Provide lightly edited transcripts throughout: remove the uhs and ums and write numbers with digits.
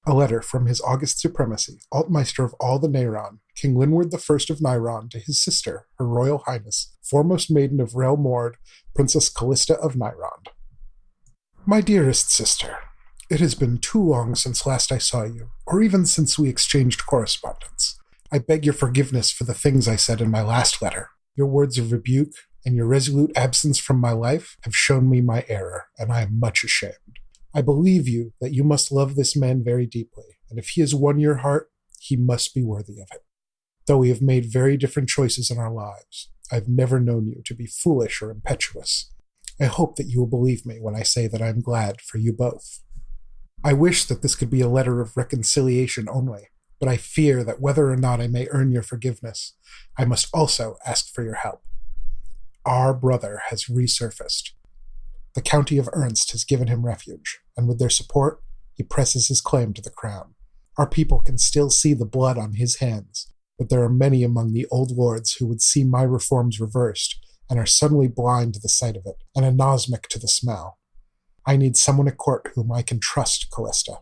A letter from His August Supremacy, Altmeister of all the Nairon, King Linward I of Nairon, to his sister, Her Royal Highness, foremost maiden of Rel Mord, Princess Callista of Nairon. My dearest sister, it has been too long since last I saw you, or even since we exchanged correspondence. I beg your forgiveness for the things I said in my last letter. Your words of rebuke and your resolute absence from my life have shown me my error, and I am much ashamed. I believe you that you must love this man very deeply, and if he has won your heart, he must be worthy of it. Though we have made very different choices in our lives, I have never known you to be foolish or impetuous. I hope that you will believe me when I say that I am glad for you both. I wish that this could be a letter of reconciliation only, but I fear that whether or not I may earn your forgiveness, I must also ask for your help. Our brother has resurfaced. The county of Ernst has given him refuge, and with their support, he presses his claim to the crown. Our people can still see the blood on his hands, but there are many among the old lords who would see my reforms reversed and are suddenly blind to the sight of it, and anosmic to the smell. I need someone at court whom I can trust, Callista.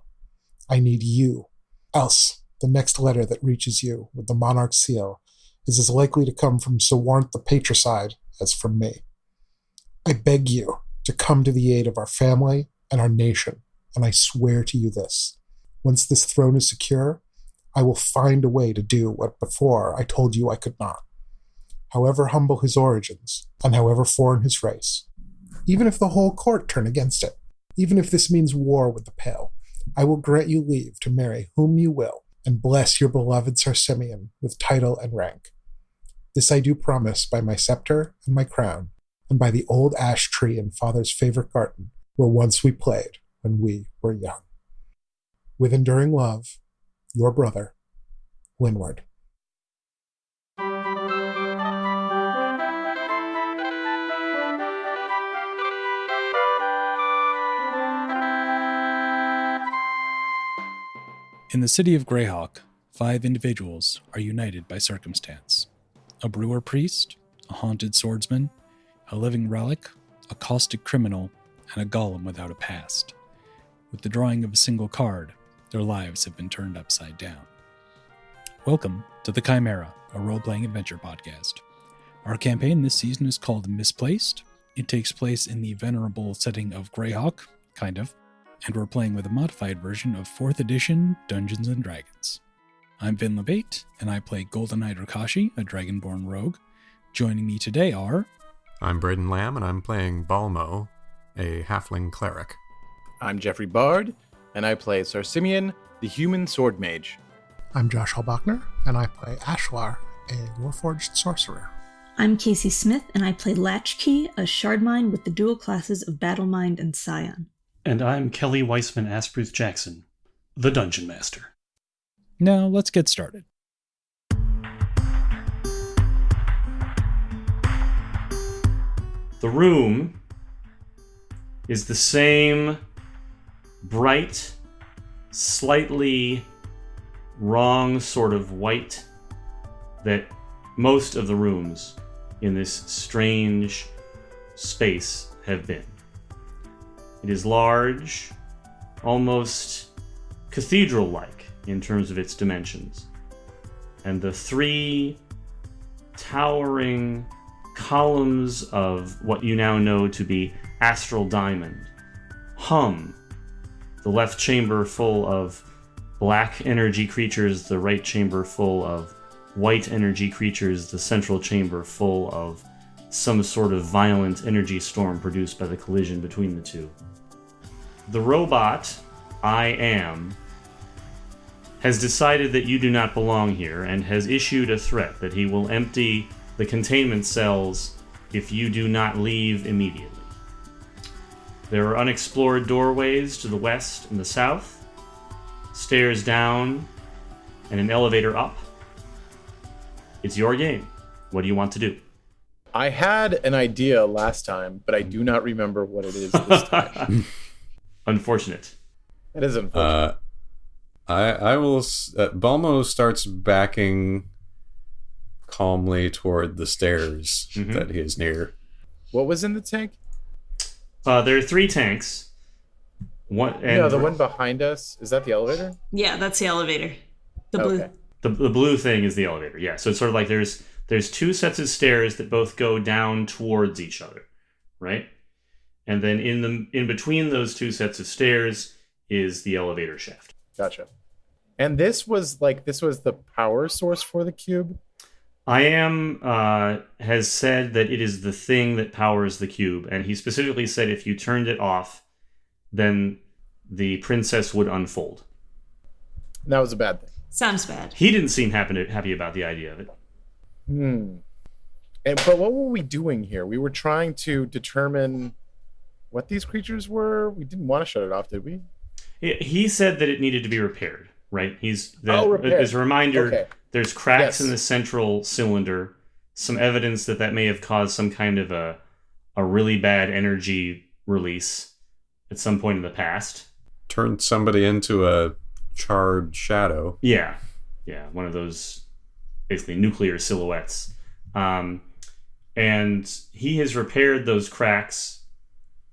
I need you. Else, the next letter that reaches you with the monarch's seal is as likely to come from Sir Warrant the Patricide as from me. I beg you to come to the aid of our family and our nation, and I swear to you this. Once this throne is secure, I will find a way to do what before I told you I could not. However humble his origins, and however foreign his race, even if the whole court turn against it, even if this means war with the Pale, I will grant you leave to marry whom you will, and bless your beloved Sir Simeon with title and rank. This I do promise by my scepter and my crown, and by the old ash tree in father's favorite garden, where once we played when we were young. With enduring love, your brother, Linward. In the city of Greyhawk, 5 individuals are united by circumstance. A brewer priest, a haunted swordsman, a living relic, a caustic criminal, and a golem without a past. With the drawing of a single card, their lives have been turned upside down. Welcome to The Chimera, a role-playing adventure podcast. Our campaign this season is called Misplaced. It takes place in the venerable setting of Greyhawk, kind of, and we're playing with a modified version of 4th edition Dungeons & Dragons. I'm Vin LeBate, and I play Golden Hydrakashi, a Dragonborn rogue. Joining me today are... I'm Braden Lamb, and I'm playing Balmo, a halfling cleric. I'm Jeffrey Bard, and I play Sir Simeon, the human sword mage. I'm Josh Halbachner, and I play Ashlar, a warforged sorcerer. I'm Kacey Smith, and I play Latchkey, a shardmind with the dual classes of Battlemind and Scion. And I'm Kelly Weissman Asprooth Jackson, the Dungeon Master. Now, let's get started. The room is the same bright, slightly wrong sort of white that most of the rooms in this strange space have been. It is large, almost cathedral-like in terms of its dimensions. And the 3 towering columns of what you now know to be astral diamond hum, the left chamber full of black energy creatures, the right chamber full of white energy creatures, the central chamber full of some sort of violent energy storm produced by the collision between the two. The robot, I Am, has decided that you do not belong here and has issued a threat that he will empty the containment cells if you do not leave immediately. There are unexplored doorways to the west and the south, stairs down, and an elevator up. It's your game. What do you want to do? I had an idea last time, but I do not remember what it is this time. Unfortunate. It is unfortunate. I will... Balmo starts backing calmly toward the stairs that he is near. What was in the tank? There are 3 tanks. What? The one behind us, is that the elevator? Yeah, that's the elevator. The blue. Okay. The blue thing is the elevator. Yeah. So it's sort of like there's two sets of stairs that both go down towards each other, right? And then in between those two sets of stairs is the elevator shaft. Gotcha. And this was the power source for the cube? Has said that it is the thing that powers the cube, and he specifically said if you turned it off, then the princess would unfold. That was a bad thing. Sounds bad. He didn't seem happy about the idea of it. But what were we doing here? We were trying to determine what these creatures were. We didn't want to shut it off, did we? He said that it needed to be repaired, right? Repaired. As a reminder, Okay. There's cracks in the central cylinder, some evidence that may have caused some kind of a really bad energy release at some point in the past. Turned somebody into a charred shadow. Yeah, one of those basically nuclear silhouettes. And he has repaired those cracks.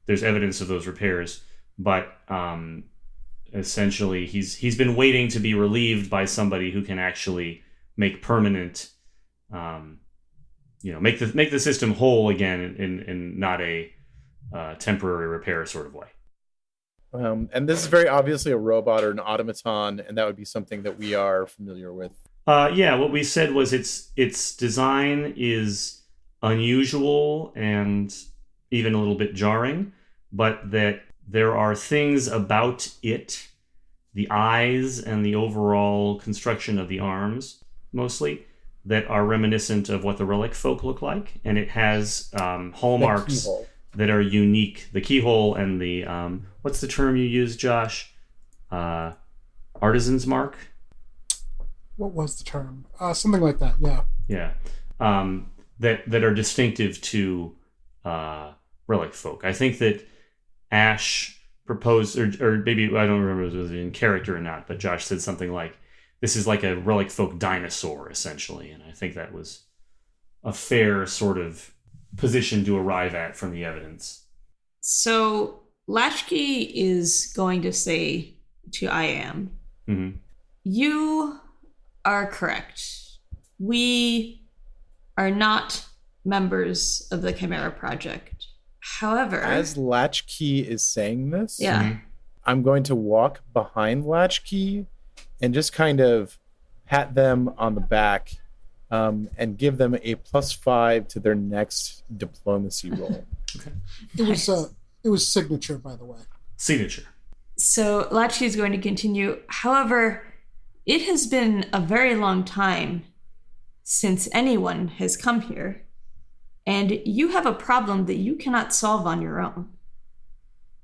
There's evidence of those repairs, but essentially he's been waiting to be relieved by somebody who can actually make permanent, make the system whole again in not a temporary repair sort of way. And this is very obviously a robot or an automaton, and that would be something that we are familiar with. What we said was its design is unusual and even a little bit jarring, but that there are things about it, the eyes and the overall construction of the arms, mostly, that are reminiscent of what the relic folk look like, and it has hallmarks that are unique. The keyhole and the what's the term you use, Josh? Artisan's mark. What was the term? Something like that. Yeah. Yeah. That are distinctive to relic folk. I think that Ash proposed, or maybe I don't remember if it was in character or not, but Josh said something like, "This is like a relic folk dinosaur, essentially," and I think that was a fair sort of position to arrive at from the evidence. So Latchkey is going to say to I am, you are correct. We are not members of the Chimera Project. However, as Latchkey is saying this, I'm going to walk behind Latchkey and just kind of pat them on the back and give them a +5 to their next diplomacy roll. Okay. It was signature, by the way. Signature. So Latchkey is going to continue. However, it has been a very long time since anyone has come here, and you have a problem that you cannot solve on your own.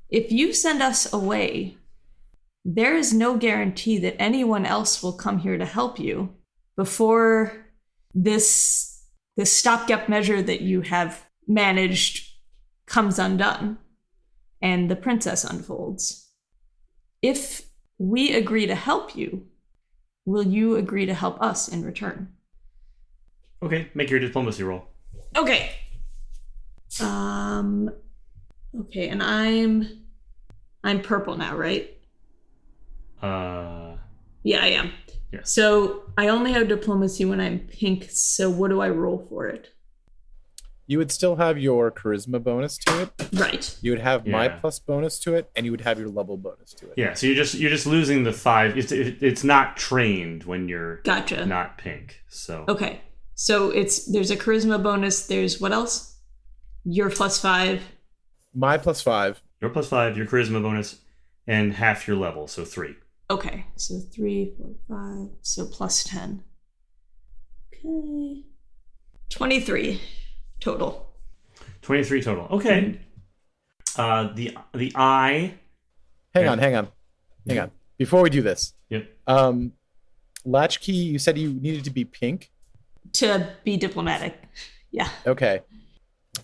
If you send us away, there is no guarantee that anyone else will come here to help you before this stopgap measure that you have managed comes undone and the princess unfolds. If we agree to help you, will you agree to help us in return? Okay, make your diplomacy roll. Okay. Okay, and I'm purple now, right? Yeah, I am. Yeah. So I only have diplomacy when I'm pink, so what do I roll for it? You would still have your charisma bonus to it. Right. You would have my plus bonus to it, and you would have your level bonus to it. Yeah, so you're just losing the 5. It's not trained when you're Gotcha. Not pink. So okay. So there's a charisma bonus, there's what else? Your +5. My +5. Your +5, your charisma bonus, and half your level, so 3. Okay, so 3, 4, 5, so +10. Okay. 23 total. 23 total. Okay. The eye. Hang on. Before we do this. Yep. Latchkey, you said you needed to be pink? To be diplomatic. Yeah. Okay.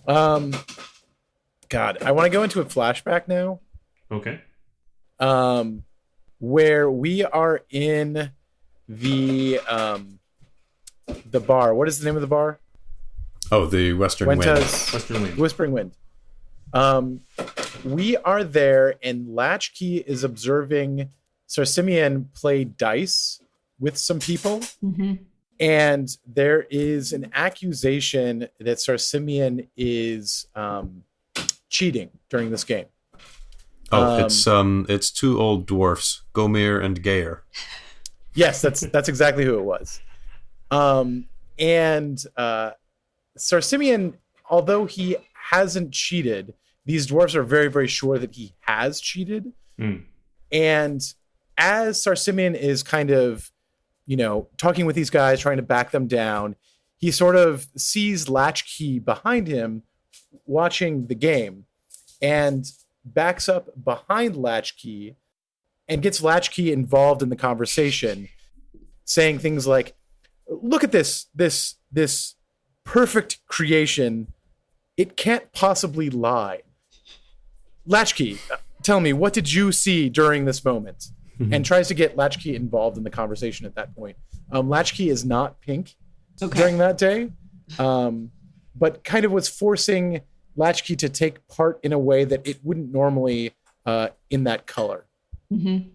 God, I want to go into a flashback now. Okay. Where we are in the bar. What is the name of the bar? Oh, the Western Wind. Wenta's Western Wind. Whispering Wind. We are there, and Latchkey is observing Sir Simeon play dice with some people. Mm-hmm. And there is an accusation that Sir Simeon is cheating during this game. Oh, it's two old dwarfs, Gomir and Geir. Yes, that's exactly who it was. And Sir Simeon, although he hasn't cheated, these dwarves are very, very sure that he has cheated. And as Sir Simeon is kind of, talking with these guys, trying to back them down, he sort of sees Latchkey behind him watching the game and backs up behind Latchkey and gets Latchkey involved in the conversation, saying things like, look at this perfect creation. It can't possibly lie. Latchkey, tell me, what did you see during this moment? And tries to get Latchkey involved in the conversation at that point. Latchkey is not pink during that day, but kind of was forcing Latchkey to take part in a way that it wouldn't normally in that color. Mm-hmm.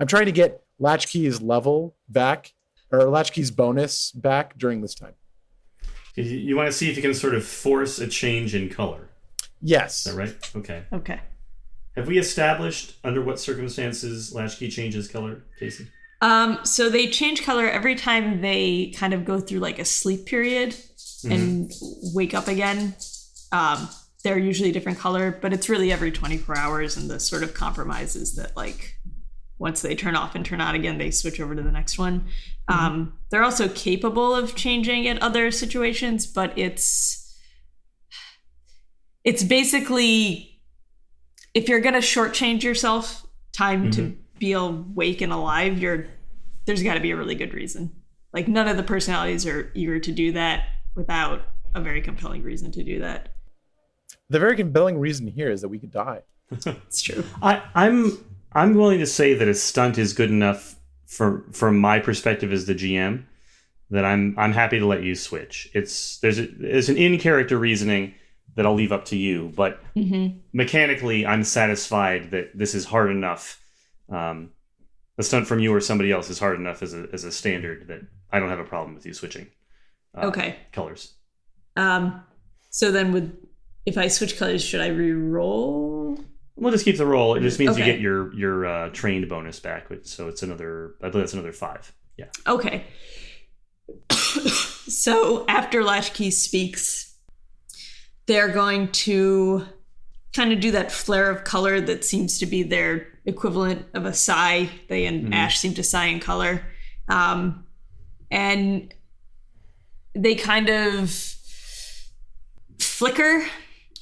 I'm trying to get Latchkey's level back, or Latchkey's bonus back during this time. You want to see if you can sort of force a change in color. Yes. Is that right? Okay. Have we established under what circumstances Latchkey changes color, Kacey? So they change color every time they kind of go through like a sleep period and wake up again. They're usually a different color, but it's really every 24 hours. And the sort of compromise is that like once they turn off and turn on again, they switch over to the next one. They're also capable of changing at other situations, but it's basically, if you're going to shortchange yourself time to be awake and alive, there's got to be a really good reason. Like none of the personalities are eager to do that without a very compelling reason to do that. The very compelling reason here is that we could die. It's true. I'm willing to say that a stunt is good enough from my perspective as the GM that I'm happy to let you switch. There's an in-character reasoning that I'll leave up to you, but mechanically I'm satisfied that this is hard enough. A stunt from you or somebody else is hard enough as a standard that I don't have a problem with you switching colors. So then if I switch colors, should I re-roll? We'll just keep the roll. It just means you get your trained bonus back. So it's I believe that's another 5. Yeah. Okay. So after Latchkey speaks, they're going to kind of do that flare of color that seems to be their equivalent of a sigh. They and Ash seem to sigh in color. And they kind of flicker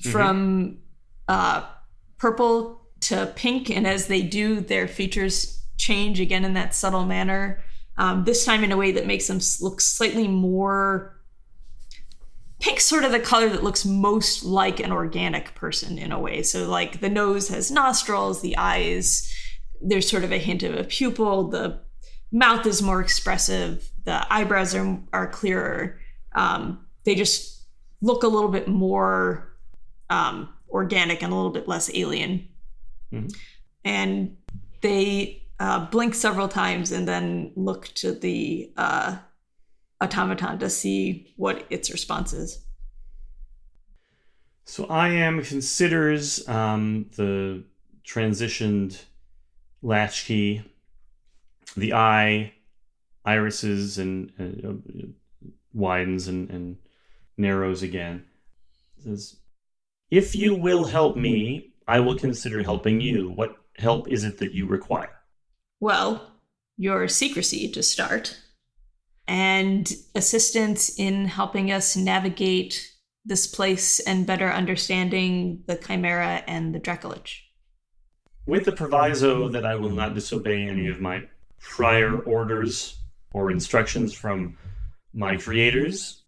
from purple to pink. And as they do, their features change again in that subtle manner. This time in a way that makes them look slightly more... Pink's sort of the color that looks most like an organic person in a way. So like the nose has nostrils, the eyes, there's sort of a hint of a pupil, the mouth is more expressive, the eyebrows are clearer. They just look a little bit more organic and a little bit less alien. And they blink several times and then look to the automaton to see what its response is. So I am considers the transitioned Latchkey, the irises and widens and narrows again. It says, if you will help me, I will consider helping you. What help is it that you require? Well, your secrecy to start, and assistance in helping us navigate this place and better understanding the Chimera and the Dracolich. With the proviso that I will not disobey any of my prior orders or instructions from my creators,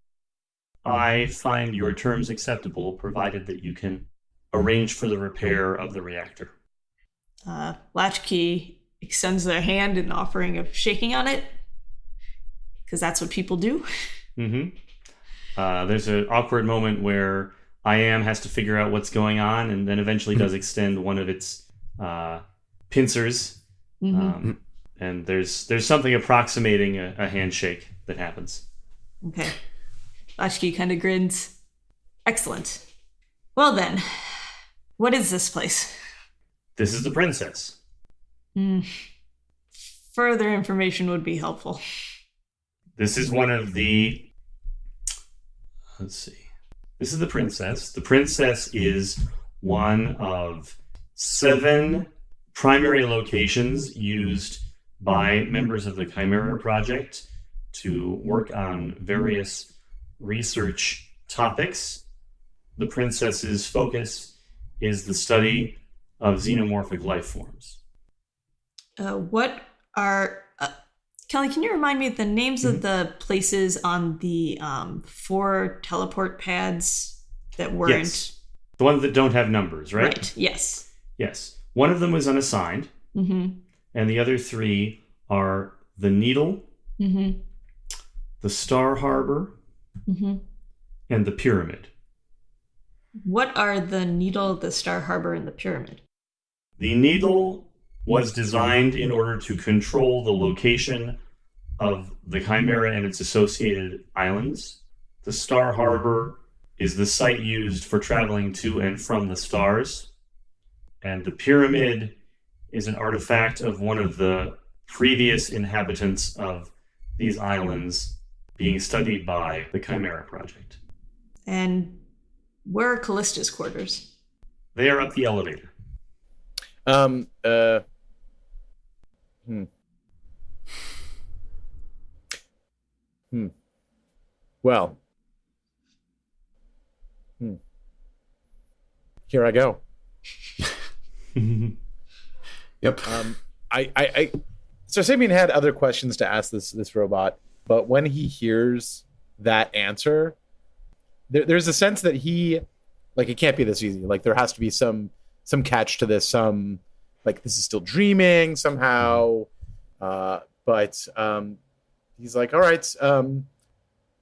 I find your terms acceptable, provided that you can arrange for the repair of the reactor. Latchkey extends their hand in offering of shaking on it, because that's what people do. There's an awkward moment where IAM has to figure out what's going on, and then eventually does extend one of its pincers. And there's something approximating a handshake that happens. Okay. Latchkey kind of grins. Excellent. Well then, what is this place? This is the princess. Further information would be helpful. This is one of the... Let's see. This is the princess. The princess is one of 7 primary locations used by members of the Chimera Project to work on various research topics. The princess's focus is the study of xenomorphic life forms. What are... Kelly, can you remind me the names of the places on the 4 teleport pads that weren't... Yes. The ones that don't have numbers, right? Right, yes. Yes. One of them was unassigned, and the other 3 are the Needle, the Star Harbor, and the Pyramid. What are the Needle, the Star Harbor, and the Pyramid? The Needle was designed in order to control the location of the Chimera and its associated islands. The Star Harbor is the site used for traveling to and from the stars. And the Pyramid is an artifact of one of the previous inhabitants of these islands being studied by the Chimera Project. And where are Callista's quarters? They are up the elevator. Well. Here I go. Yep. So Sabian had other questions to ask this robot, but when he hears that answer, there's a sense that it can't be this easy. Like there has to be some catch to this, like this is still dreaming somehow. But he's like, all right,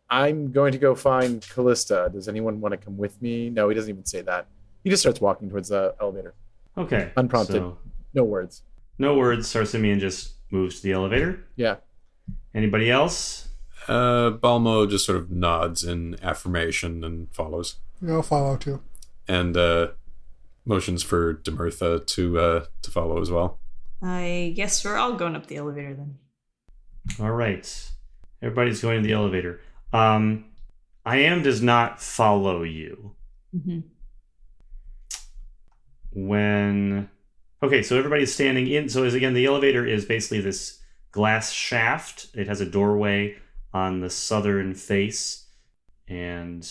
I'm going to go find Callista. Does anyone want to come with me? No, he doesn't even say that. He just starts walking towards the elevator. Okay. Unprompted. So, no words. No words. Sarsimian just moves to the elevator. Yeah. Anybody else? Balmo just sort of nods in affirmation and follows. I'll follow too. And motions for Demirtha to follow as well. I guess we're all going up the elevator then. All right. Everybody's going to the elevator. IAM does not follow you. Okay, so everybody's standing in. So again, the elevator is basically this glass shaft. It has a doorway on the southern face. And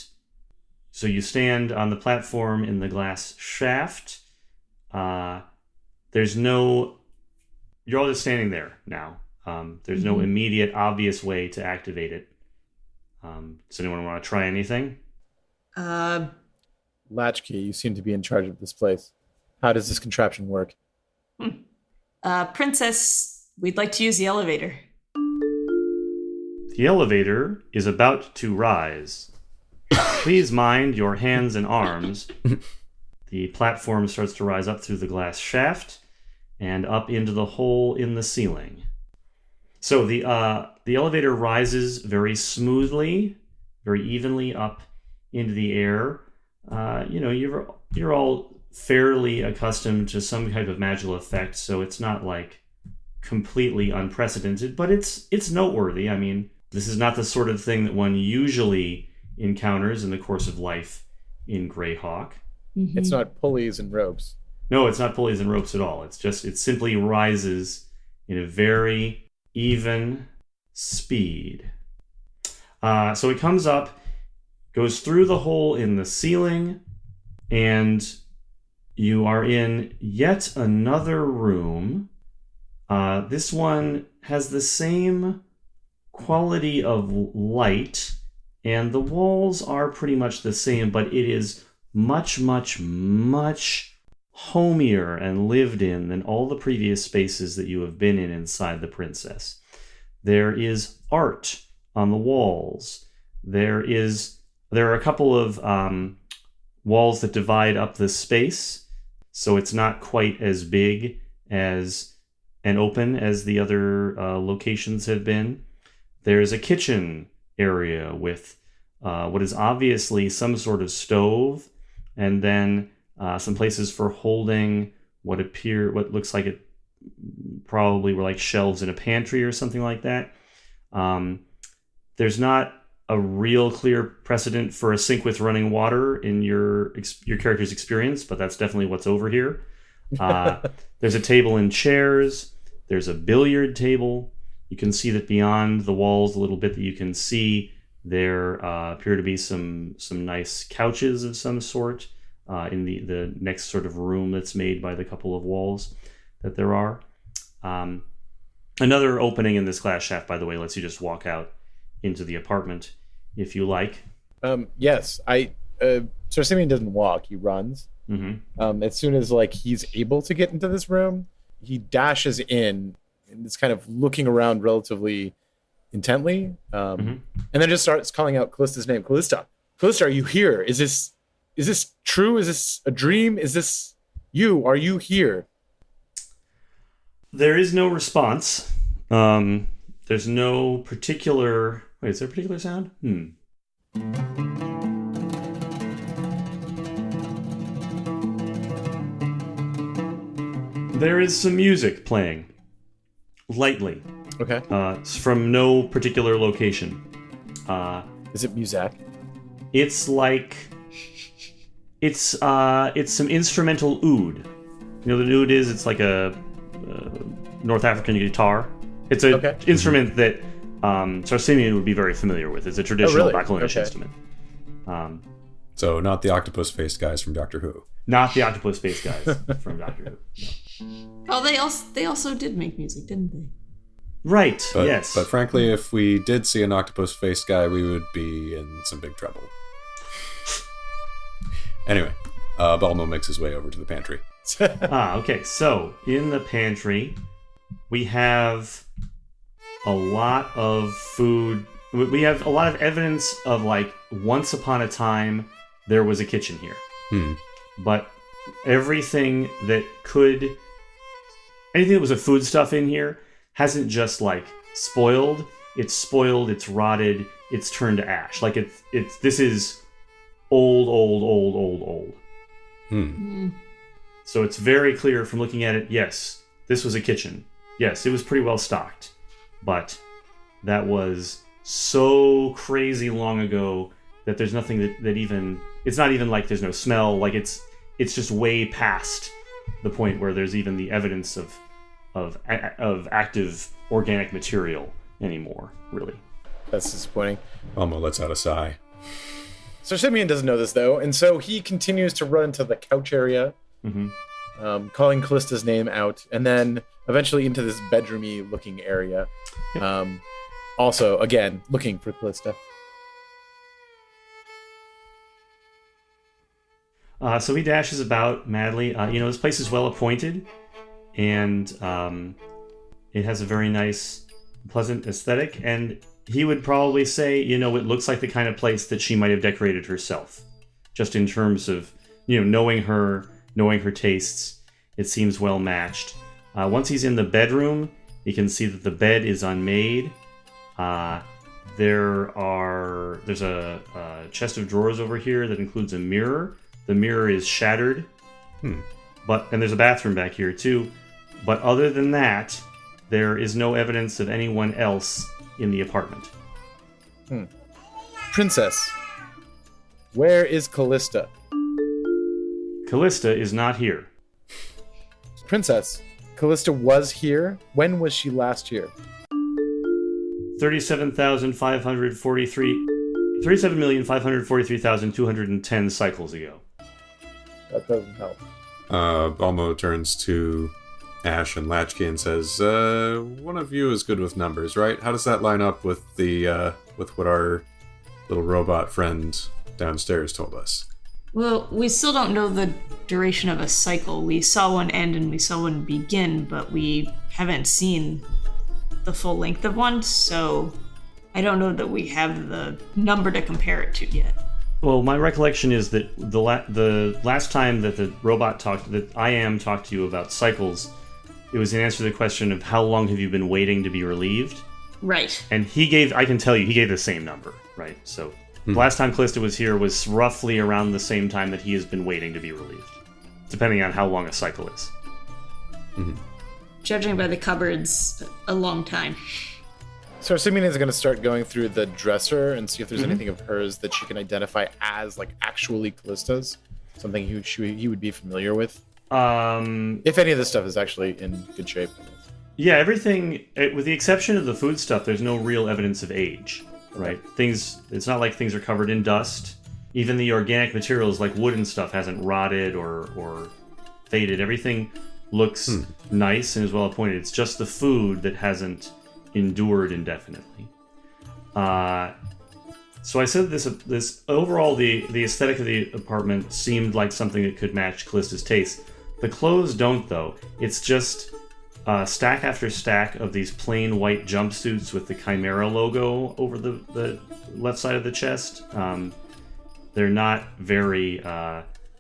so you stand on the platform in the glass shaft. You're all just standing there now. There's no immediate, obvious way to activate it. Does anyone want to try anything? Latchkey, you seem to be in charge of this place. How does this contraption work? Princess, we'd like to use the elevator. The elevator is about to rise. Please mind your hands and arms. The platform starts to rise up through the glass shaft and up into the hole in the ceiling. So the elevator rises very smoothly, very evenly up into the air. You're all fairly accustomed to some type of magical effect, so it's not like completely unprecedented, but it's noteworthy. I mean, this is not the sort of thing that one usually encounters in the course of life in Greyhawk. It's not pulleys and ropes. No, it's not pulleys and ropes at all. It simply rises in a very even speed. So it comes up, goes through the hole in the ceiling, and you are in yet another room. This one has the same quality of light, and the walls are pretty much the same, but it is much, much, much homier and lived in than all the previous spaces that you have been in inside the Princess. There is art on the walls. There are a couple of walls that divide up the space, so it's not quite as big as and open as the other locations have been. There's a kitchen area with what is obviously some sort of stove, and then some places for holding what looks like it probably were like shelves in a pantry or something like that. There's not a real clear precedent for a sink with running water in your character's experience, but that's definitely what's over here. There's a table and chairs. There's a billiard table. You can see that beyond the walls a little bit that you can see there appear to be some nice couches of some sort in the next sort of room that's made by the couple of walls that there are. Another opening in this glass shaft, by the way, lets you just walk out into the apartment if you like. Yes, so Simeon doesn't walk, he runs. Mm-hmm. As soon as he's able to get into this room, he dashes in and is kind of looking around relatively intently, and then just starts calling out Callista's name. Callista, are you here? Is this true? Is this a dream? Is this you? Are you here? There is no response. There's no particular... Wait, is there a particular sound? There is some music playing. Lightly. Okay. It's from no particular location. Is it music? It's like... It's some instrumental oud. You know what an oud is? It's like a North African guitar. It's an instrument that Simeon would be very familiar with. It's a traditional Backlonish instrument. So not the octopus-faced guys from Doctor Who. Not the octopus-faced guys from Doctor Who. No. Oh, they also did make music, didn't they? Right, yes. But frankly, if we did see an octopus-faced guy, we would be in some big trouble. Anyway, Balmo makes his way over to the pantry. Okay. So, in the pantry, we have a lot of food. We have a lot of evidence of, once upon a time, there was a kitchen here. But anything that was a foodstuff in here hasn't just, spoiled. It's spoiled, it's rotted, it's turned to ash. This is old. So it's very clear from looking at it, yes, this was a kitchen. Yes, it was pretty well stocked. But that was so crazy long ago that there's nothing that even... It's not even like there's no smell. It's just way past the point where there's even the evidence of active organic material anymore, really. That's disappointing. Balmo lets out a sigh. So Simeon doesn't know this, though, and so he continues to run to the couch area, calling Callista's name out, and then eventually into this bedroomy looking area. Also, again, looking for Callista. So he dashes about madly. This place is well appointed, and it has a very nice, pleasant aesthetic, and he would probably say, it looks like the kind of place that she might have decorated herself. Just in terms of, knowing her tastes, it seems well matched. Once he's in the bedroom, you can see that the bed is unmade. There's a chest of drawers over here that includes a mirror. The mirror is shattered. And there's a bathroom back here too. But other than that, there is no evidence of anyone else in the apartment. Princess, where is Callista? Callista is not here. Princess, Callista was here. When was she last here? 37,543,210 cycles ago. That doesn't help. Balmo turns to Ash and Latchkey and says, one of you is good with numbers, right? How does that line up with with what our little robot friend downstairs told us? Well, we still don't know the duration of a cycle. We saw one end and we saw one begin, but we haven't seen the full length of one, so I don't know that we have the number to compare it to yet. Well, my recollection is that the last time that the robot talked to you about cycles, it was in answer to the question of how long have you been waiting to be relieved? Right. And I can tell you, he gave the same number, right? So the last time Callista was here was roughly around the same time that he has been waiting to be relieved, depending on how long a cycle is. Mm-hmm. Judging by the cupboards, a long time. So Simeon is going to start going through the dresser and see if there's anything of hers that she can identify as like actually Callista's, something he would be familiar with. If any of this stuff is actually in good shape. Yeah, everything, with the exception of the food stuff, there's no real evidence of age, right? It's not like things are covered in dust. Even the organic materials like wood and stuff hasn't rotted or faded. Everything looks nice and is well appointed. It's just the food that hasn't endured indefinitely. So I said this overall, the aesthetic of the apartment seemed like something that could match Callista's taste. The clothes don't, though. It's just stack after stack of these plain white jumpsuits with the Chimera logo over the left side of the chest. They're not very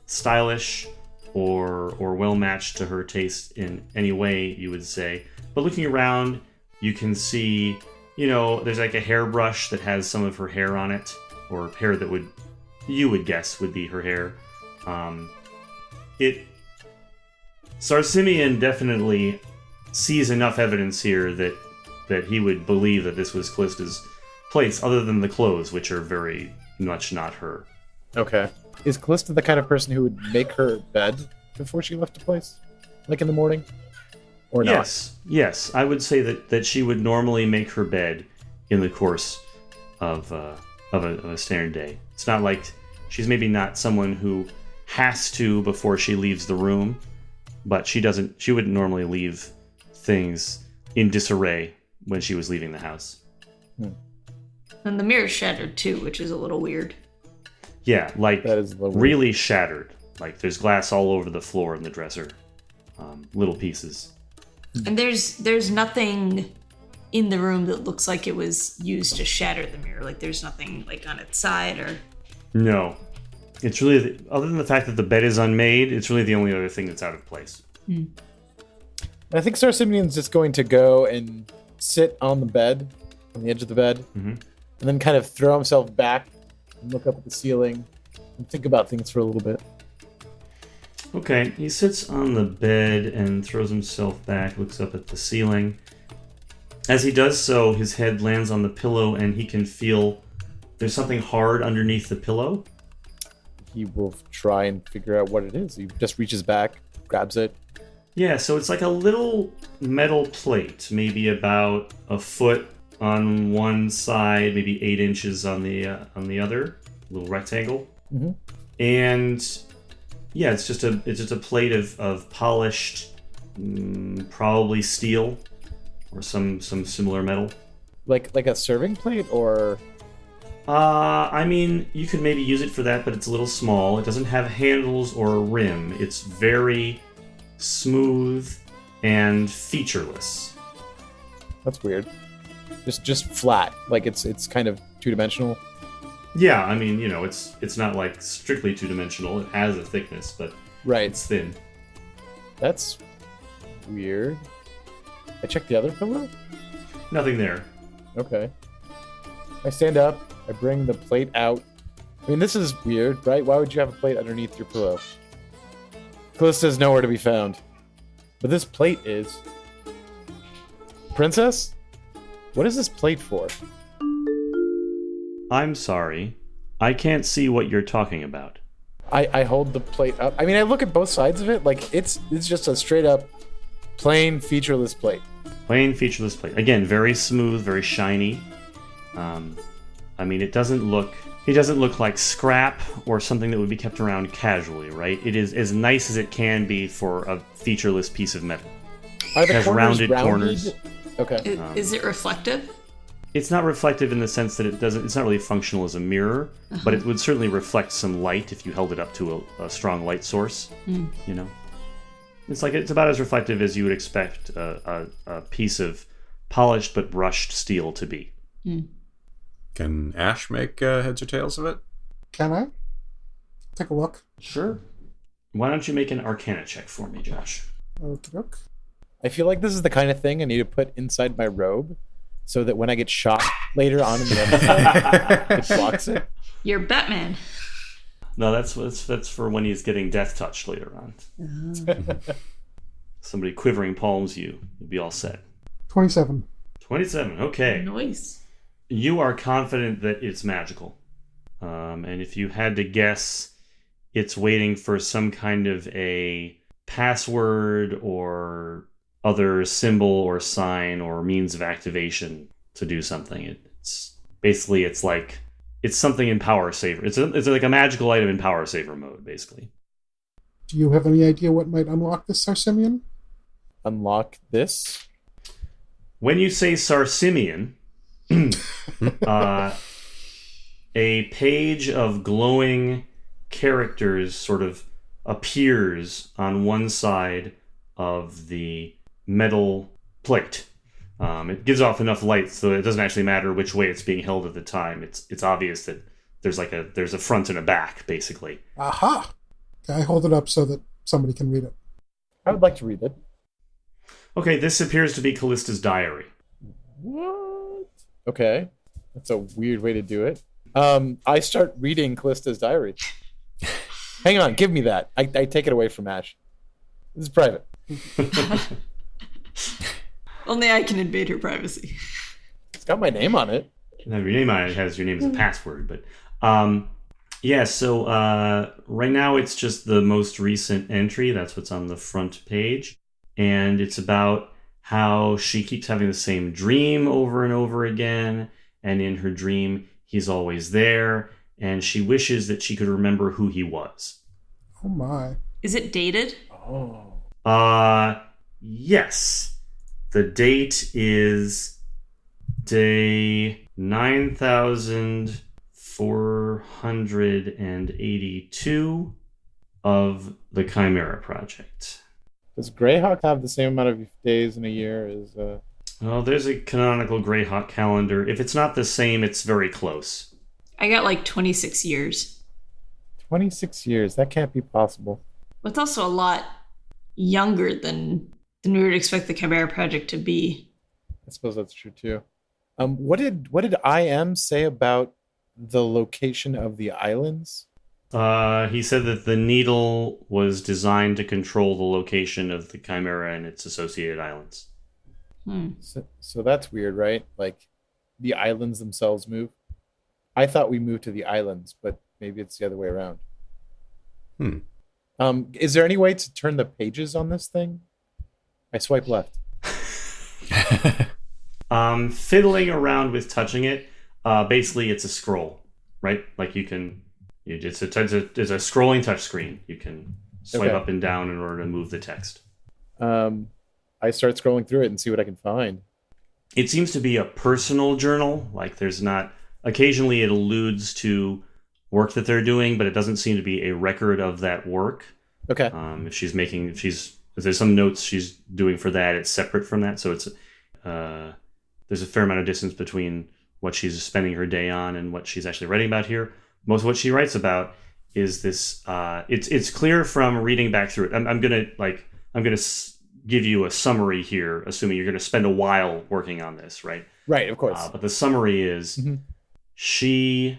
stylish or well matched to her taste in any way, you would say. But looking around, you can see, there's like a hairbrush that has some of her hair on it, or hair that you would guess would be her hair. Simeon definitely sees enough evidence here that he would believe that this was Callista's place, other than the clothes, which are very much not her. Okay. Is Callista the kind of person who would make her bed before she left the place? Like in the morning? Or not? Yes. I would say that she would normally make her bed in the course of a standard day. It's not like she's maybe not someone who has to before she leaves the room, but she wouldn't normally leave things in disarray when she was leaving the house. And the mirror's shattered too, which is a little weird. Yeah, like that is really shattered. Like there's glass all over the floor in the dresser, little pieces. And there's nothing in the room that looks like it was used to shatter the mirror. Like there's nothing like on its side or. No, it's really other than the fact that the bed is unmade. It's really the only other thing that's out of place. I think Star Simeon's just going to go and sit on the bed, on the edge of the bed, and then kind of throw himself back and look up at the ceiling and think about things for a little bit. Okay, he sits on the bed and throws himself back, looks up at the ceiling. As he does so, his head lands on the pillow and he can feel there's something hard underneath the pillow. He will try and figure out what it is. He just reaches back, grabs it. Yeah, so it's like a little metal plate, maybe about a foot on one side, maybe 8 inches on the other, little rectangle. And yeah, it's just a plate of polished, probably steel or some similar metal. Like a serving plate, or? I mean, you could maybe use it for that, but it's a little small. It doesn't have handles or a rim. It's very smooth and featureless. That's weird. Just flat, like it's kind of two-dimensional. Yeah, I mean, it's not like strictly two-dimensional. It has a thickness, but it's thin. That's weird. I checked the other pillow. Nothing there. Okay. I stand up. I bring the plate out. I mean, this is weird, right? Why would you have a plate underneath your pillow? Callista's nowhere to be found. But this plate is... Princess? What is this plate for? I'm sorry. I can't see what you're talking about. I hold the plate up. I mean, I look at both sides of it. Like, it's just a straight up, plain, featureless plate. Plain, featureless plate. Again, very smooth, very shiny. I mean, it doesn't look like scrap or something that would be kept around casually, right? It is as nice as it can be for a featureless piece of metal. Are the it has corners rounded corners. Okay. Is it reflective? It's not reflective in the sense that it's not really functional as a mirror, but it would certainly reflect some light if you held it up to a strong light source. It's about as reflective as you would expect a piece of polished but brushed steel to be. Can Ash make heads or tails of it? Can I? Take a look. Sure. Why don't you make an Arcana check for me, Josh? Okey-doke. I feel like this is the kind of thing I need to put inside my robe so that when I get shot later on in the episode, it blocks it. You're Batman. No, that's for when he's getting death touched later on. Somebody quivering palms you. You'll be all set. 27. 27, okay. Nice. You are confident that it's magical. And if you had to guess, it's waiting for some kind of a password or other symbol or sign or means of activation to do something. It's basically, it's something in Power Saver. It's like a magical item in Power Saver mode, basically. Do you have any idea what might unlock this, Sarsimian? Unlock this? When you say Sarsimian, a page of glowing characters sort of appears on one side of the metal plate. It gives off enough light so it doesn't actually matter which way it's being held at the time. It's obvious that there's a front and a back, basically. Aha! Okay, I hold it up so that somebody can read it. I would like to read it. Okay, this appears to be Callista's diary. What? Okay. That's a weird way to do it. I start reading Callista's diary. Hang on, give me that. I take it away from Ash. This is private. Only I can invade her privacy. It's got my name on it. Now, your name on it has your name as a password, but so right now it's just the most recent entry. That's what's on the front page, and it's about how she keeps having the same dream over and over again, and in her dream he's always there, and she wishes that she could remember who he was. Oh my. Is it dated? Oh. Yes. The date is day 9482 of the Chimera Project. Does Greyhawk have the same amount of days in a year as... Well, there's a canonical Greyhawk calendar. If it's not the same, it's very close. I got like 26 years. 26 years. That can't be possible. But it's also a lot younger than we would expect the Chimera Project to be. I suppose that's true too. What did IM say about the location of the islands? He said that the needle was designed to control the location of the Chimera and its associated islands. So that's weird, right? Like, the islands themselves move? I thought we moved to the islands, but maybe it's the other way around. Is there any way to turn the pages on this thing? I swipe left. Fiddling around with touching it, basically it's a scroll, right? Like it's a scrolling touchscreen. You can swipe up and down in order to move the text. I start scrolling through it and see what I can find. It seems to be a personal journal. Like there's not... Occasionally it alludes to work that they're doing, but it doesn't seem to be a record of that work. Okay. If there's some notes she's doing for that, it's separate from that. So it's there's a fair amount of distance between what she's spending her day on and what she's actually writing about here. Most of what she writes about is this. It's clear from reading back through it. I'm gonna give you a summary here, assuming you're gonna spend a while working on this, right? Right, of course. But the summary is she,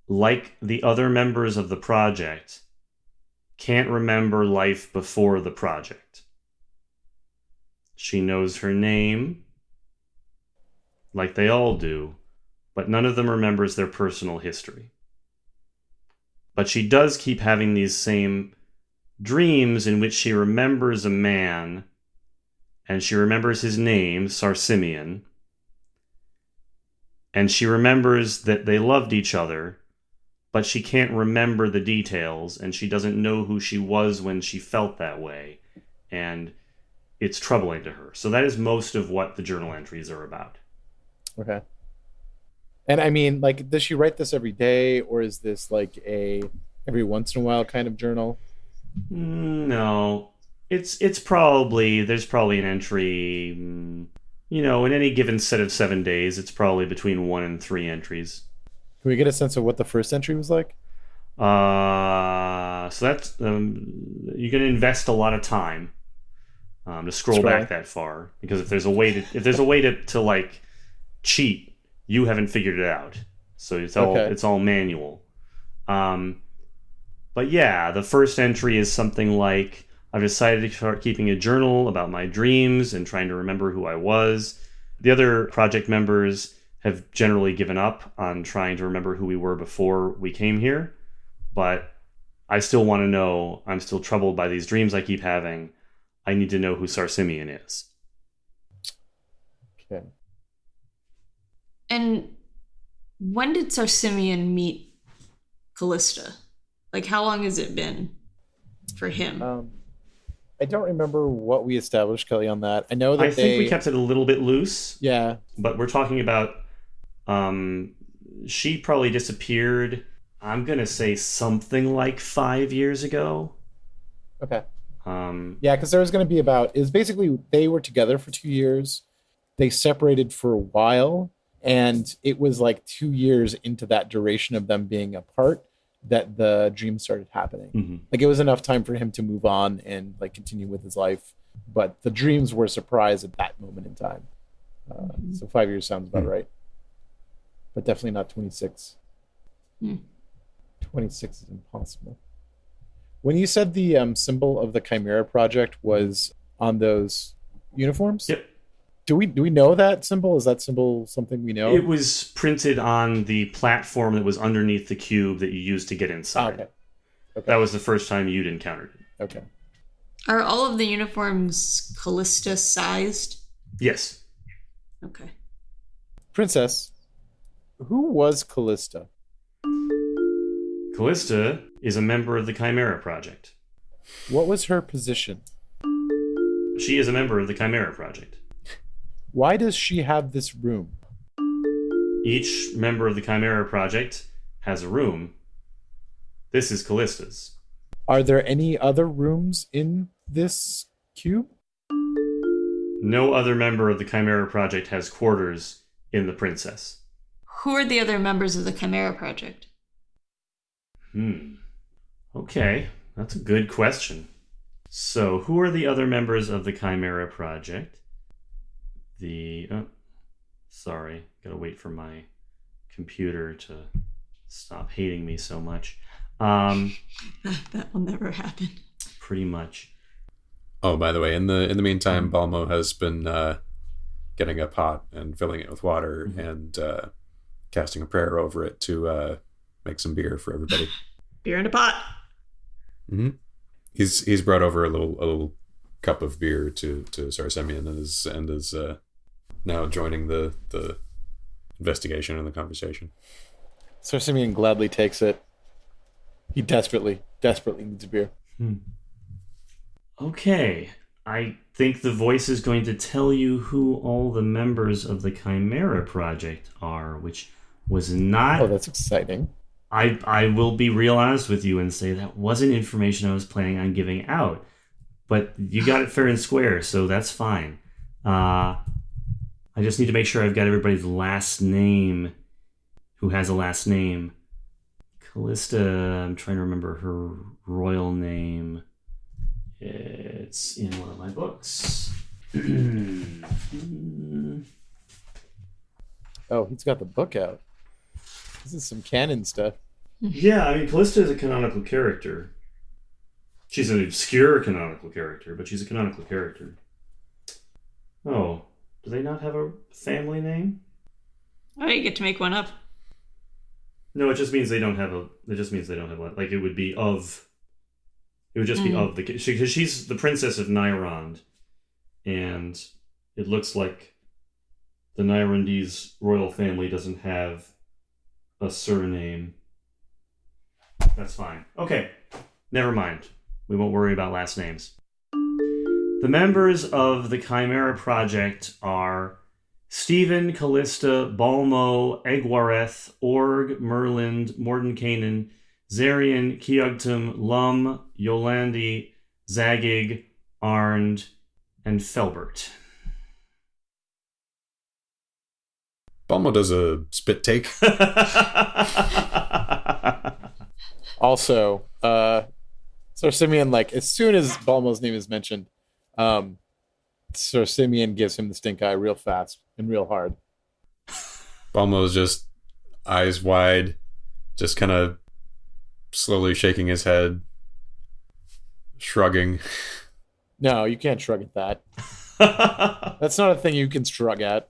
like the other members of the project, can't remember life before the project. She knows her name, like they all do, but none of them remembers their personal history. But she does keep having these same dreams in which she remembers a man, and she remembers his name, Sarsimian, and she remembers that they loved each other, but she can't remember the details, and she doesn't know who she was when she felt that way, and it's troubling to her. So that is most of what the journal entries are about. Okay. And I mean, like, does she write this every day, or is this like a every once in a while kind of journal? No. It's probably, there's probably an entry, in any given set of 7 days, it's probably between 1 and 3 entries. Can we get a sense of what the first entry was like? So that's you're going to invest a lot of time to scroll back that far, because if there's a way to like cheat, you haven't figured it out. So it's all manual. But yeah, the first entry is something like, I've decided to start keeping a journal about my dreams and trying to remember who I was. The other project members have generally given up on trying to remember who we were before we came here, but I still want to know. I'm still troubled by these dreams I keep having. I need to know who Sarsimian is. Okay. And when did Sarsimian meet Callista? Like, how long has it been for him? I don't remember what we established, Kelly, on that. I know that I think we kept it a little bit loose. Yeah. But we're talking about she probably disappeared, I'm going to say something like 5 years ago. Okay. Yeah, because there was going to be it was basically they were together for 2 years. They separated for a while, and it was like 2 years into that duration of them being apart that the dream started happening. Mm-hmm. Like, it was enough time for him to move on and like continue with his life, but the dreams were a surprise at that moment in time. So 5 years sounds about right, but definitely not 26. 26 is impossible. When you said the symbol of the Chimera Project was on those uniforms, yep. Do we know that symbol? Is that symbol something we know? It was printed on the platform that was underneath the cube that you used to get inside. Okay. That was the first time you'd encountered it. Okay. Are all of the uniforms Callista sized? Yes. Okay. Princess, who was Callista? Callista is a member of the Chimera Project. What was her position? She is a member of the Chimera Project. Why does she have this room? Each member of the Chimera Project has a room. This is Callista's. Are there any other rooms in this cube? No other member of the Chimera Project has quarters in the Princess. Who are the other members of the Chimera Project? Okay, that's a good question. So, who are the other members of the Chimera Project? Sorry, gotta wait for my computer to stop hating me so much. That will never happen. Pretty much. Oh, by the way, in the meantime, Balmo has been getting a pot and filling it with water and casting a prayer over it to make some beer for everybody. Beer in a pot. Mm-hmm. He's brought over a little cup of beer to Sarsimian and is now joining the investigation and the conversation. Sarsimian gladly takes it. He desperately needs a beer. Okay, I think the voice is going to tell you who all the members of the Chimera Project are, which was not... Oh, that's exciting. I will be real honest with you and say that wasn't information I was planning on giving out. But you got it fair and square, so that's fine. I just need to make sure I've got everybody's last name who has a last name. Callista, I'm trying to remember her royal name. It's in one of my books. Oh, he's got the book out. This is some canon stuff. Yeah, I mean, Callista is a canonical character. She's an obscure canonical character, but she's a canonical character. Oh, do they not have a family name? Oh, you get to make one up. No, it just means they don't have a. It just means they don't have one. Like, it would be of. It would just be of the, because she's the princess of Nyrond, and it looks like the Nyrondese royal family doesn't have a surname. That's fine. Okay, never mind. We won't worry about last names. The members of the Chimera Project are Stephen, Callista, Balmo, Egwareth, Org, Merlind, Mordenkainen, Zarian, Kiogtum, Lum, Yolandi, Zagig, Arnd, and Felbert. Balmo does a spit take. Also, Sir Simeon, like, as soon as Balmo's name is mentioned, Sir Simeon gives him the stink eye real fast and real hard. Balmo's just eyes wide, just kind of slowly shaking his head, shrugging. No, you can't shrug at that. That's not a thing you can shrug at.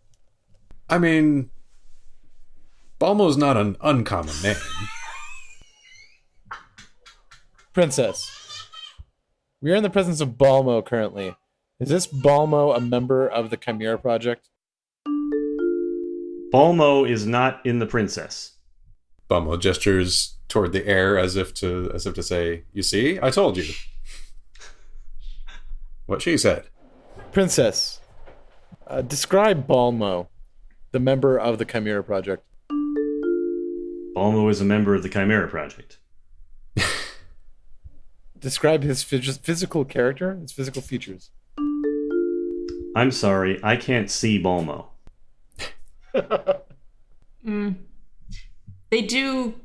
I mean, Balmo's not an uncommon name. Princess, we are in the presence of Balmo currently. Is this Balmo a member of the Chimera Project? Balmo is not in the princess. Balmo gestures toward the air as if to say, "You see, I told you." What she said. Princess, describe Balmo, the member of the Chimera Project. Balmo is a member of the Chimera Project. Describe his physical character, his physical features. I'm sorry, I can't see Balmo. They do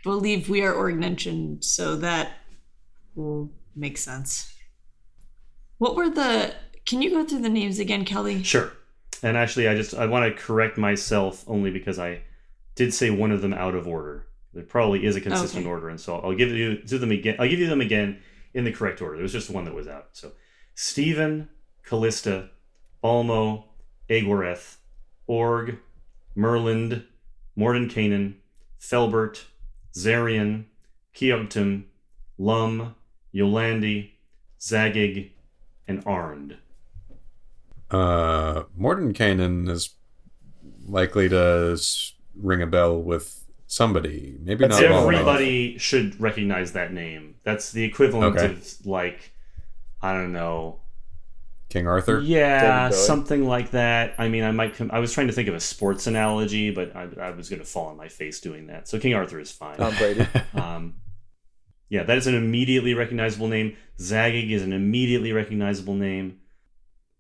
believe we are Orgnention, so that will make sense. What were the... Can you go through the names again, Kelly? Sure. And actually, I want to correct myself only because I did say one of them out of order. There probably is a consistent order, and so I'll give you them again. I'll give you them again in the correct order. There was just one that was out. So, Stephen, Callista, Balmo, Agoreth, Org, Merlind, Mordenkainen, Felbert, Zarian, Keogtum, Lum, Yolandi, Zagig, and Arnd. Mordenkainen is likely to ring a bell with somebody. Maybe not Balmo. Everybody should recognize that name. That's the equivalent of, like, I don't know, King Arthur? Yeah, something like that. I mean, I was trying to think of a sports analogy, but I was going to fall on my face doing that. So King Arthur is fine. Tom Brady. Yeah, that is an immediately recognizable name. Zagig is an immediately recognizable name.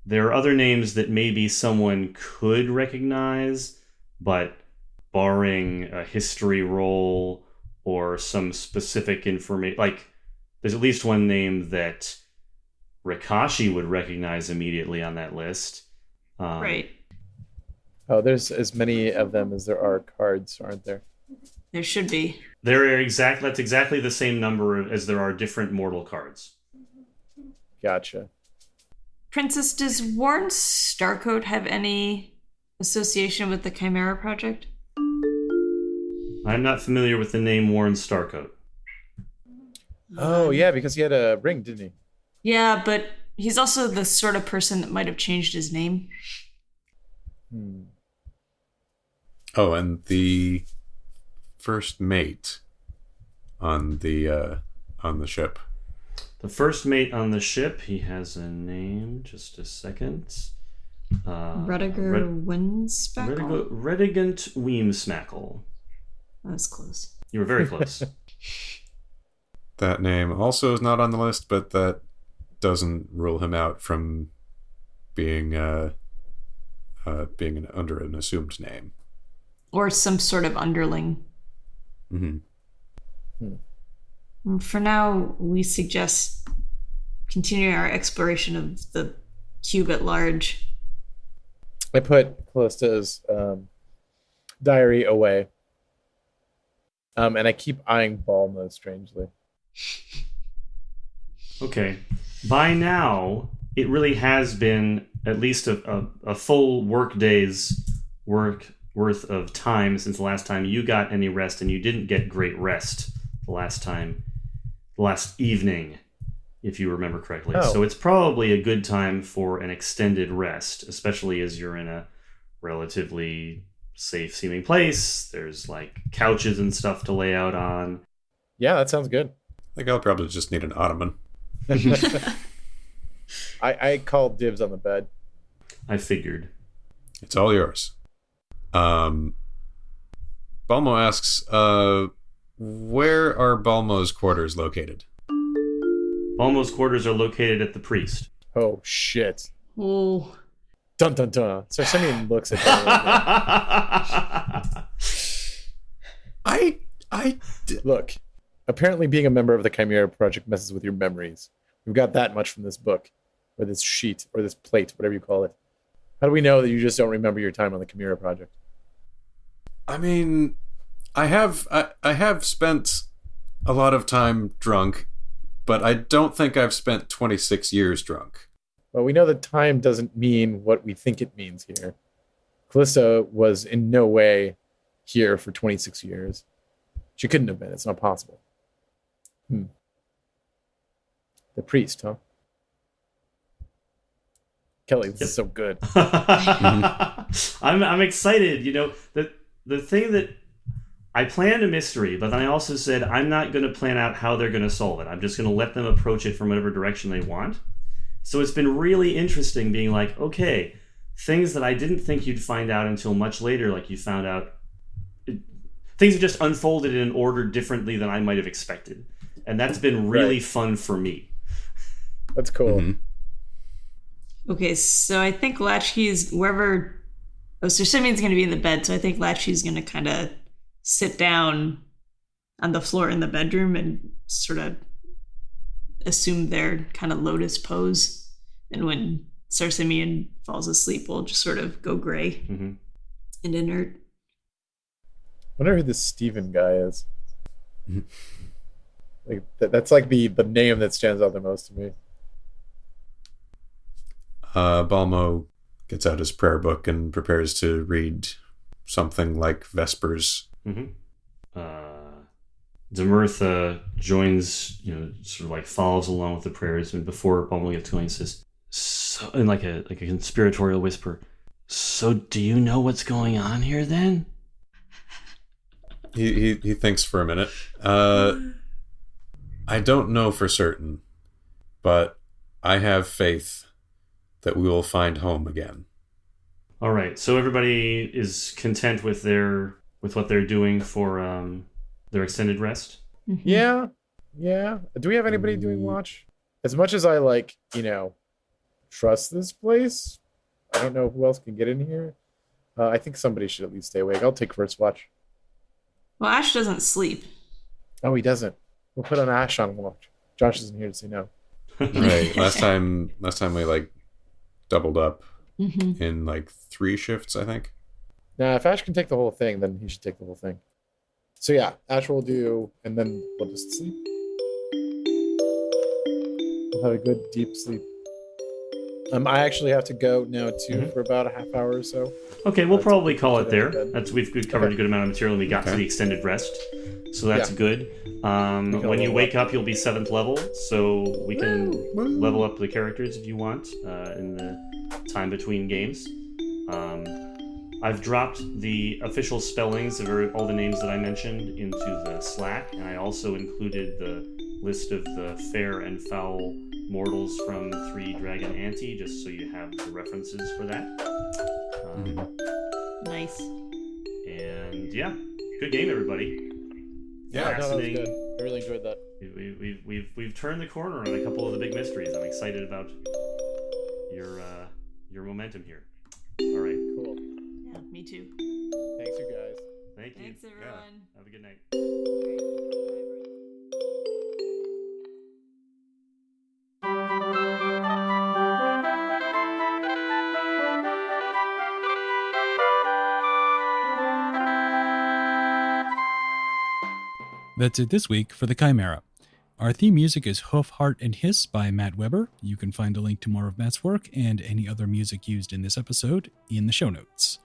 There are other names that maybe someone could recognize, but barring a history roll or some specific information, like there's at least one name that Rikashi would recognize immediately on that list. Right. Oh, there's as many of them as there are cards, aren't there? There should be. That's exactly the same number as there are different mortal cards. Gotcha. Princess, does Warren Starcoat have any association with the Chimera Project? I'm not familiar with the name Warren Starcoat. Oh, yeah, because he had a ring, didn't he? Yeah, but he's also the sort of person that might have changed his name. Oh, and the first mate on the ship. The first mate on the ship, he has a name. Just a second. Rudiger Windspackle? Redigant Weemsmackle. That was close. You were very close. That name also is not on the list, but that doesn't rule him out from being under an assumed name. Or some sort of underling. For now, we suggest continuing our exploration of the cube at large. I put Callista's diary away. And I keep eyeing Balmo strangely. Okay. By now, it really has been at least a full work day's worth of time since the last time you got any rest, and you didn't get great rest the last evening, if you remember correctly. Oh. So it's probably a good time for an extended rest, especially as you're in a relatively safe-seeming place. There's like couches and stuff to lay out on. Yeah, that sounds good. I think I'll probably just need an ottoman. I called dibs on the bed. I figured. It's all yours. Balmo asks, where are Balmo's quarters located? Balmo's quarters are located at the Priest. Oh, shit. Oh. Dun, dun, dun. So Simeon looks at him. Look, a apparently being a member of the Chimera Project messes with your memories. We've got that much from this book, or this sheet, or this plate, whatever you call it. How do we know that you just don't remember your time on the Chimera Project? I mean, I have spent a lot of time drunk, but I don't think I've spent 26 years drunk. Well, we know that time doesn't mean what we think it means here. Callista was in no way here for 26 years. She couldn't have been. It's not possible. The priest, huh? Kelly, this is so good. I'm excited. You know, the thing that I planned a mystery, but then I also said I'm not going to plan out how they're going to solve it. I'm just going to let them approach it from whatever direction they want. So it's been really interesting being like, okay, things that I didn't think you'd find out until much later, like you found out, things have just unfolded in an order differently than I might have expected. And that's been really fun for me. That's cool. Mm-hmm. Okay, so I think Latchkey is wherever... Oh, so Simeon's going to be in the bed, so I think Latchkey's going to kind of sit down on the floor in the bedroom and sort of assume their kind of lotus pose. And when Sir Simeon falls asleep, we'll just sort of go gray and inert. I wonder who this Steven guy is. Like that's like the name that stands out the most to me. Balmo gets out his prayer book and prepares to read something like Vespers. Demirtha joins, sort of like follows along with the prayers, and before Balmo gets going, says, "So," in like a conspiratorial whisper, "So do you know what's going on here then?" He thinks for a minute. I don't know for certain, but I have faith that we will find home again. All right, so everybody is content with what they're doing for their extended rest? Yeah. Do we have anybody doing watch? As much as I trust this place, I don't know who else can get in here. I think somebody should at least stay awake. I'll take first watch. Well, Ash doesn't sleep. Oh, he doesn't. We'll put on Ash on watch. Josh isn't here to say no. Right. Last time we doubled up in 3 shifts, I think. Now, if Ash can take the whole thing, then he should take the whole thing. So yeah, Ash will do, and then we'll just sleep. We'll have a good deep sleep. I actually have to go now too for about a half hour or so. Okay, we'll probably call it there. We've covered a good amount of material, and we got to the extended rest, so that's good. When you wake up, you'll be 7th level, so we can level up the characters if you want in the time between games. I've dropped the official spellings of all the names that I mentioned into the Slack, and I also included the list of the fair and foul mortals from 3 Dragon Ante, just so you have the references for that. Nice. And yeah, good game, everybody. Yeah, that was good. I really enjoyed that. We've turned the corner on a couple of the big mysteries. I'm excited about your momentum here. All right. Cool. Yeah, me too. Thanks, you guys. Thank you. Thanks, everyone. Have a good night. That's it this week for the Chimera. Our theme music is Hoof, Heart, and Hiss by Matt Weber. You can find a link to more of Matt's work and any other music used in this episode in the show notes.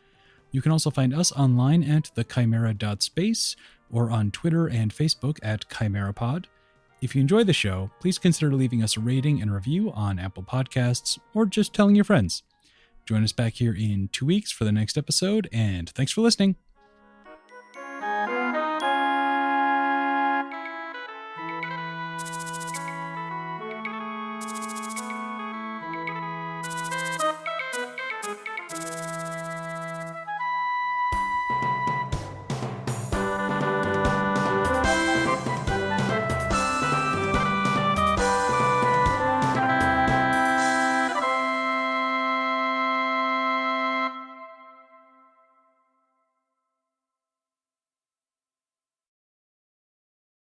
You can also find us online at thechimera.space or on Twitter and Facebook at ChimeraPod. If you enjoy the show, please consider leaving us a rating and review on Apple Podcasts or just telling your friends. Join us back here in 2 weeks for the next episode, and thanks for listening.